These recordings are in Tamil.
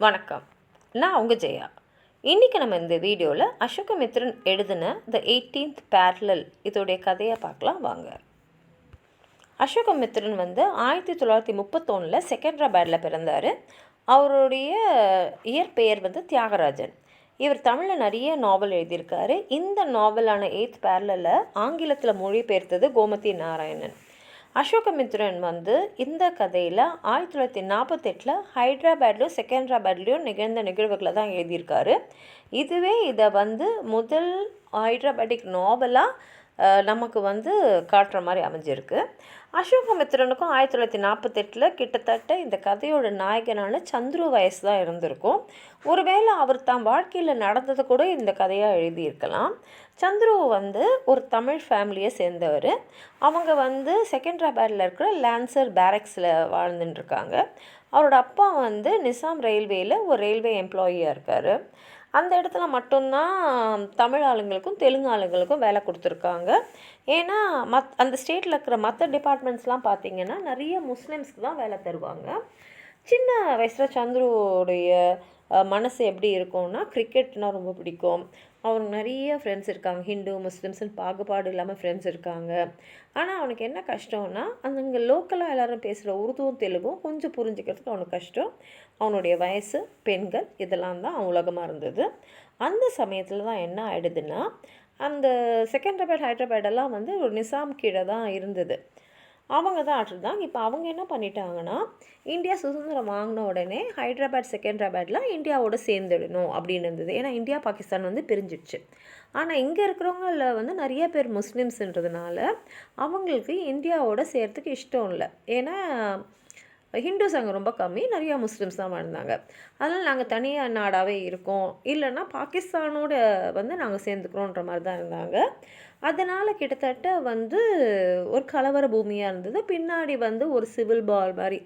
வணக்கம். நான் உங்கள் ஜெயா. இன்றைக்கி நம்ம இந்த வீடியோவில் அசோகமித்ரன் எழுதின த 18th parallel இதோடைய கதையை பார்க்கலாம் வாங்க. அசோகமித்ரன் 1931 செகண்ட்ராபாடில் பிறந்தார். அவருடைய இயற்பெயர் தியாகராஜன். இவர் தமிழில் நிறைய நாவல் எழுதியிருக்காரு. இந்த நாவலான 8th parallel ஆங்கிலத்தில் மொழிபெயர்த்தது கோமதி நாராயணன். அசோகமித்ரன் இந்த கதையில் 1948 ஹைதராபாத்லையும் செகண்ட்ராபாத்லேயும் நிகழ்ந்த நிகழ்வுகளை தான் எழுதியிருக்காரு. இதுவே இதை முதல் ஹைதராபாடிக் நாவலாக நமக்கு காட்டுற மாதிரி அமைஞ்சிருக்கு. அசோகமித்ரனுக்கும் 1948 கிட்டத்தட்ட இந்த கதையோட நாயகனான சந்துரு வயசு தான் இருந்திருக்கும். ஒருவேளை அவர் தான் வாழ்க்கையில் நடந்தது கூட இந்த கதையாக எழுதியிருக்கலாம். சந்துரு ஒரு தமிழ் ஃபேமிலியை சேர்ந்தவர். அவங்க செகண்ட்ராபாடில் இருக்கிற லான்சர் பேரக்ஸில் வாழ்ந்துட்டுருக்காங்க. அவரோட அப்பா நிசாம் ரயில்வேயில் ஒரு ரயில்வே எம்ப்ளாயியாக இருக்கார். அந்த இடத்துல மட்டும்தான் தமிழ் ஆளுங்களுக்கும் தெலுங்கு ஆளுங்களுக்கும் வேலை கொடுத்துருக்காங்க. ஏன்னா அந்த ஸ்டேட்டில் இருக்கிற மற்ற டிபார்ட்மெண்ட்ஸ்லாம் பார்த்திங்கன்னா நிறைய முஸ்லீம்ஸ்க்கு தான் வேலை தருவாங்க. சின்ன வயசில் சந்துருவோடைய மனசு எப்படி இருக்கும்னா கிரிக்கெட்னால் ரொம்ப பிடிக்கும். அவனுக்கு நிறைய ஃப்ரெண்ட்ஸ் இருக்காங்க. ஹிந்து முஸ்லீம்ஸ்னு பாகுபாடு இல்லாமல் ஃப்ரெண்ட்ஸ் இருக்காங்க. ஆனால் அவனுக்கு என்ன கஷ்டம்னா இங்கே லோக்கலாக எல்லோரும் பேசுகிற உருதுவும் தெலுங்கும் கொஞ்சம் புரிஞ்சுக்கிறதுக்கு அவனுக்கு கஷ்டம். அவனுடைய வயசு, பெண்கள் இதெல்லாம் தான் அவன் உலகமாக இருந்தது. அந்த சமயத்தில் தான் என்ன ஆகிடுதுன்னா அந்த செகண்ட்ராபாத் ஹைதராபாடெல்லாம் ஒரு நிசாம் கீழே தான் இருந்தது. அவங்க தான் ஆட்டிருந்தாங்க. இப்போ அவங்க என்ன பண்ணிட்டாங்கன்னா இந்தியா சுதந்திரம் வாங்கின உடனே ஹைதராபாத் செகண்ட்ராபாத்லாம் இந்தியாவோட சேர்ந்துடணும் அப்படின்னு இருந்தது. ஏன்னா இந்தியா பாகிஸ்தான் பிரிஞ்சிடுச்சு. ஆனால் இங்கே இருக்கிறவங்கள நிறைய பேர் முஸ்லீம்ஸுன்றதுனால அவங்களுக்கு இந்தியாவோட சேர்த்துக்கு இஷ்டம் இல்லை. ஏன்னா ஹிந்துஸ் அங்கே ரொம்ப கம்மி, நிறையா முஸ்லீம்ஸ் தான் வாழ்ந்தாங்க. அதனால் நாங்கள் தனியாக நாடாகவே இருக்கோம், இல்லைன்னா பாகிஸ்தானோட நாங்கள் சேர்ந்துக்கிறோன்ற மாதிரி தான் இருந்தாங்க. அதனால் கிட்டத்தட்ட ஒரு கலவர பூமியாக இருந்தது. பின்னாடி ஒரு சிவில் பால் மாதிரி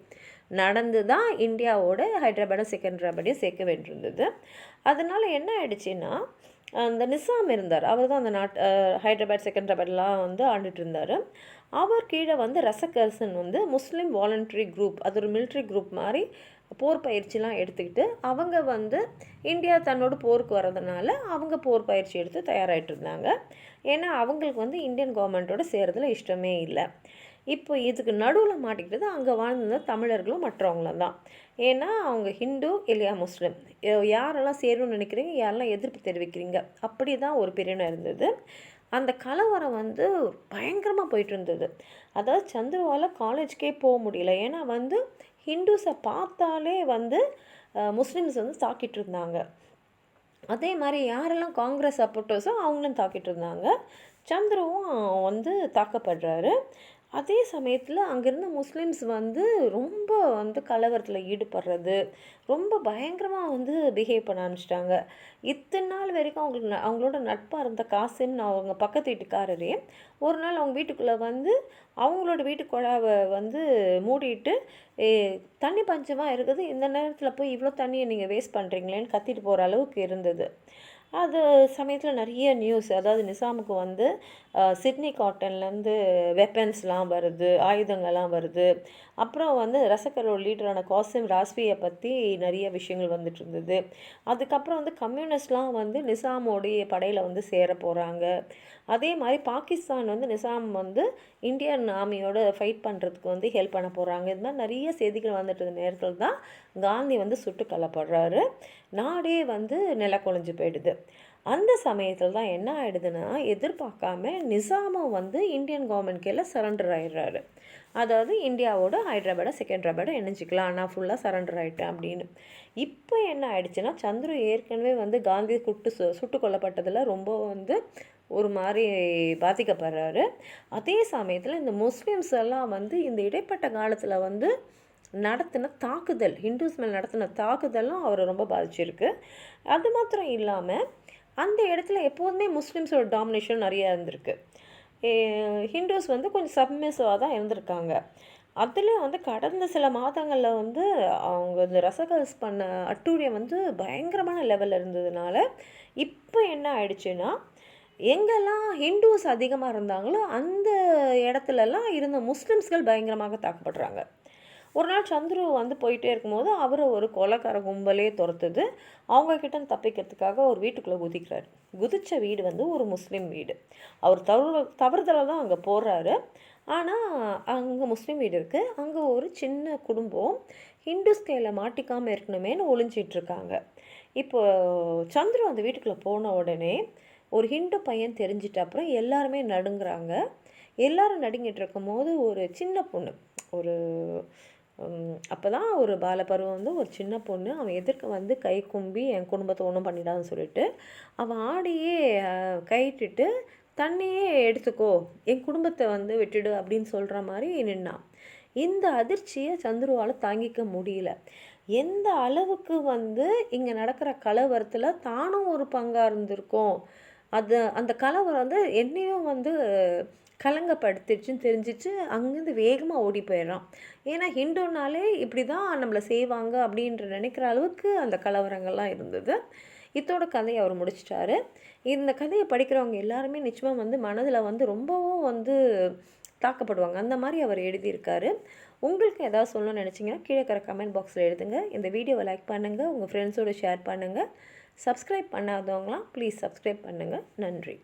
நடந்து தான் இந்தியாவோட ஹைதராபாடும் செகண்ட்ராபாடையும் சேர்க்க வேண்டியிருந்தது. அதனால் என்ன ஆயிடுச்சுன்னா அந்த நிசாம் இருந்தார். அவர் தான் அந்த ஹைதராபாத் செகண்ட்ராபாட்லாம் ஆண்டுட்டு இருந்தார். அவர் கீழே ரசகர்சன் முஸ்லீம் வாலண்டரி குரூப், அது ஒரு மிலிட்ரி குரூப் மாதிரி போர் பயிற்சிலாம் எடுத்துக்கிட்டு அவங்க இந்தியா தன்னோட போருக்கு வர்றதுனால அவங்க போர் பயிற்சி எடுத்து தயாராகிட்டு இருந்தாங்க. ஏன்னா அவங்களுக்கு இந்தியன் கவர்மெண்ட்டோட சேர்றதுல இஷ்டமே இல்லை. இப்போ இதுக்கு நடுவில் மாட்டிக்கிட்டது அங்கே வாழ்ந்த தமிழர்களும் மற்றவங்களும் தான். ஏன்னா அவங்க ஹிந்து இல்லையா முஸ்லீம், யாரெல்லாம் சேரணும்னு நினைக்கிறீங்க, யாரெல்லாம் எதிர்ப்பு தெரிவிக்கிறீங்க, அப்படி தான் ஒரு பிரிவினை இருந்தது. அந்த கலவரம் பயங்கரமாக போயிட்டு இருந்தது. அதாவது சந்துருவால் காலேஜ்க்கே போக முடியல. ஏன்னா ஹிந்துஸை பார்த்தாலே முஸ்லீம்ஸ் தாக்கிட்டு இருந்தாங்க. அதே மாதிரி யாரெல்லாம் காங்கிரஸ் சப்போர்ட்டர்ஸோ அவங்களும் தாக்கிட்டு இருந்தாங்க. சந்துருவும் தாக்கப்படுறாரு. அதே சமயத்தில் அங்கேருந்த முஸ்லீம்ஸ் ரொம்ப கலவரத்தில் ஈடுபடுறது, ரொம்ப பயங்கரமாக பிஹேவ் பண்ண ஆரம்பிச்சிட்டாங்க. இத்தனை நாள் வரைக்கும் அவங்களோட நட்பாக இருந்த காசிம்னு அவங்க பக்கத்து வீட்டுக்காரரே ஒரு நாள் அவங்க வீட்டுக்குள்ளே அவங்களோட வீட்டு குழாவை மூடிட்டு தண்ணி பஞ்சமாக இருக்குது, இந்த நேரத்தில் போய் இவ்வளோ தண்ணியை நீங்கள் வேஸ்ட் பண்ணுறீங்களேன்னு கத்திட்டு போகிற அளவுக்கு இருந்தது. அது சமயத்தில் நிறைய நியூஸ், அதாவது நிசாமுக்கு சிட்னி காட்டன்லேருந்து வெப்பன்ஸ்லாம் வருது, ஆயுதங்கள்லாம் வருது. அப்புறம் ரசக்கரோட லீடரான காசிம் ராஸ்வியை பற்றி நிறைய விஷயங்கள் வந்துட்டு இருந்தது. அதுக்கப்புறம் கம்யூனிஸ்ட்லாம் நிசாமோடைய படையில் சேர போகிறாங்க. அதே மாதிரி பாகிஸ்தான் நிசாம் இந்தியன் ஆர்மியோட ஃபைட் பண்ணுறதுக்கு ஹெல்ப் பண்ண போகிறாங்க. இது மாதிரி நிறைய செய்திகள் வந்துட்டு நேரத்தில் தான் காந்தி சுட்டு கொல்லப்படுறாரு. நாடே நில குலைஞ்சு போயிடுது. அந்த சமயத்தில் தான் என்ன ஆகிடுதுன்னா எதிர்பார்க்காம நிசாமும் இந்தியன் கவர்மெண்ட் கீழே சரண்டர் ஆகிடுறாரு. அதாவது இந்தியாவோட ஹைதராபாடை செகண்ட்ராபாடை இணைஞ்சிக்கலாம், நான் ஃபுல்லாக சரண்டர் ஆகிட்டேன் அப்படின்னு. இப்போ என்ன ஆயிடுச்சுன்னா சந்துரு ஏற்கனவே காந்தி சுட்டு கொல்லப்பட்டதில் ரொம்ப ஒரு மாதிரி பாதிக்கப்படுறாரு. அதே சமயத்தில் இந்த முஸ்லீம்ஸ் எல்லாம் இந்த இடைப்பட்ட காலத்தில் நடத்தின தாக்குதல், ஹிந்துஸ் மேல் நடத்தின தாக்குதலும் அவரை ரொம்ப பாதிச்சிருக்கு. அது மாத்திரம் இல்லாமல் அந்த இடத்துல எப்போதுமே முஸ்லீம்ஸோட டாமினேஷன் நிறையா இருந்திருக்கு. ஹிந்துஸ் கொஞ்சம் சப்மிசிவாக தான் இருந்திருக்காங்க. அதில் கடந்த சில மாதங்களில் அவங்க இந்த ரசகல்ஸ் பண்ண அட்டூழியம் பயங்கரமான லெவலில் இருந்ததுனால இப்போ என்ன ஆயிடுச்சுன்னா எங்கெல்லாம் ஹிந்துஸ் அதிகமாக இருந்தாங்களோ அந்த இடத்துலலாம் இருந்த முஸ்லிம்ஸ்கள் பயங்கரமாக தாக்கப்படுறாங்க. ஒரு நாள் சந்துரு வந்து போயிட்டே இருக்கும்போது அவரை ஒரு கொலைக்கார கும்பலே துரத்துது. அவங்கக்கிட்ட தப்பிக்கிறதுக்காக ஒரு வீட்டுக்குள்ளே குதிக்கிறார். குதித்த வீடு வந்து ஒரு முஸ்லீம் வீடு. அவர் தவறுதலாக தான் அங்கே போகிறாரு. ஆனால் அங்கே முஸ்லீம் வீடு இருக்குது. அங்கே ஒரு சின்ன குடும்பம் ஹிந்துஸ் கையில் மாட்டிக்காமல் இருக்கணுமேனு ஒளிஞ்சிட்ருக்காங்க. இப்போ சந்துரு அந்த வீட்டுக்குள்ளே போன உடனே ஒரு ஹிந்து பையன் தெரிஞ்சிட்ட அப்புறம் எல்லாருமே நடுங்குறாங்க. எல்லாரும் நடுங்கிட்டு இருக்கும்போது ஒரு சின்ன பொண்ணு, ஒரு அப்போ தான் ஒரு பாலப்பருவம் வந்து ஒரு சின்ன பொண்ணு அவன் எதிர்க்க வந்து கை கும்பி என் குடும்பத்தை ஒன்றும் பண்ணிடான்னு சொல்லிட்டு அவன் ஆடியே கைட்டுட்டு தண்ணியே எடுத்துக்கோ, என் குடும்பத்தை வந்து விட்டுடு அப்படின்னு சொல்கிற மாதிரி நின்னான். இந்த அதிர்ச்சியை சந்துருவால் தாங்கிக்க முடியல. எந்த அளவுக்கு வந்து இங்கே நடக்கிற கலவரத்தில் தானும் ஒரு பங்காக இருந்திருக்கோம், அந்த கலவரம் வந்து என்னையும் வந்து கலங்கப்படுத்திடுச்சுன்னு தெரிஞ்சிச்சு. அங்கேருந்து வேகமாக ஓடி போயிடுறான். ஏன்னா ஹிந்துனாலே இப்படி தான் நம்மளை செய்வாங்க அப்படின்ற நினைக்கிற அளவுக்கு அந்த கலவரங்கள்லாம் இருந்தது. இதோட கதையை அவர் முடிச்சிட்டாரு. இந்த கதையை படிக்கிறவங்க எல்லாருமே நிச்சயமாக வந்து மனதில் வந்து ரொம்பவும் வந்து தாக்கப்படுவாங்க. அந்த மாதிரி அவர் எழுதியிருக்காரு. உங்களுக்கு ஏதாவது சொல்லணும்னு நினச்சிங்கன்னா கீழே இருக்கிற கமெண்ட் பாக்ஸில் எழுதுங்க. இந்த வீடியோவை லைக் பண்ணுங்கள், உங்கள் ஃப்ரெண்ட்ஸோடு ஷேர் பண்ணுங்கள். சப்ஸ்கிரைப் பண்ணாதவங்களாம் ப்ளீஸ் சப்ஸ்கிரைப் பண்ணுங்கள். நன்றி.